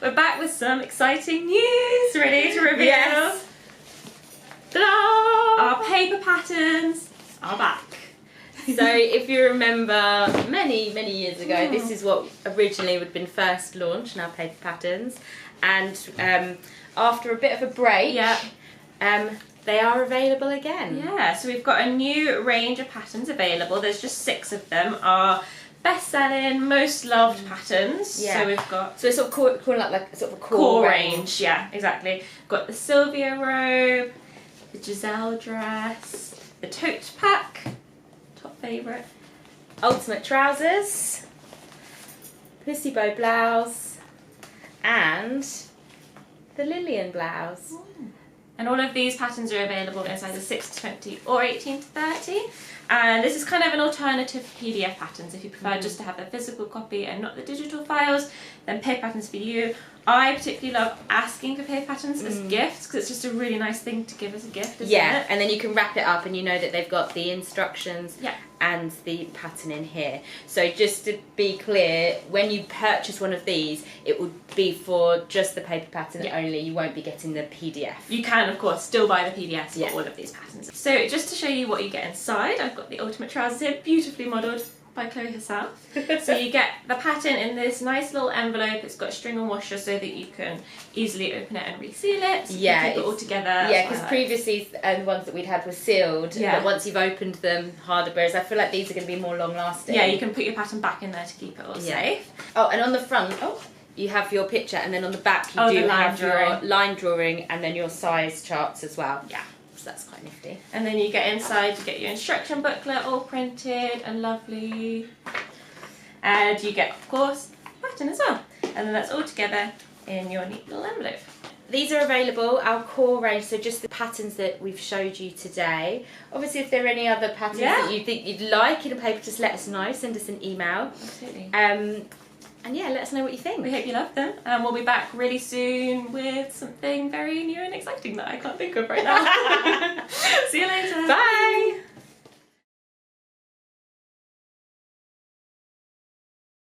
we're back with some exciting news. Ready to reveal? Yes. Ta-da! Our paper patterns are back. So if you remember many years ago, this is what originally would have been first launched in our paper patterns, and after a bit of a break, they are available again. Yeah, so we've got a new range of patterns available. There's just 6 of them. Our best-selling, most loved patterns. Yeah. So we've got So it's sort of calling it like sort of a core range. Yeah, exactly. Got the Sylvia robe, the Giselle dress, the tote pack, top favourite, ultimate trousers, pussy bow blouse, and the Lillian blouse. and all of these patterns are available in sizes 6 to 20 or 18 to 30. And this is kind of an alternative to PDF patterns. If you prefer just to have the physical copy and not the digital files, then paper patterns for you. I particularly love asking for paper patterns as gifts because it's just a really nice thing to give as a gift, isn't it? And then you can wrap it up and you know that they've got the instructions and the pattern in here. So just to be clear, when you purchase one of these, it would be for just the paper pattern only. You won't be getting the PDF. You can, of course, still buy the PDFs for all of these patterns. So just to show you what you get inside, I've got the ultimate trousers here, beautifully modelled by Chloe herself. So you get the pattern in this nice little envelope. It's got a string and washer so that you can easily open it and reseal it. So you keep it all together. Yeah, because previously the ones that we'd had were sealed, but once you've opened them, harder. Whereas I feel like these are going to be more long lasting. Yeah, you can put your pattern back in there to keep it all safe. Oh, and on the front, you have your picture, and then on the back you do have your line drawing and then your size charts as well. Yeah. So that's quite nifty. And then you get inside, you get your instruction booklet all printed and lovely. And you get, of course, a pattern as well. And then that's all together in your neat little envelope. These are available, our core range, so just the patterns that we've showed you today. Obviously, if there are any other patterns that you think you'd like in a paper, just let us know, send us an email. Absolutely. And yeah, let us know what you think. We hope you love them. And we'll be back really soon with something very new and exciting that I can't think of right now.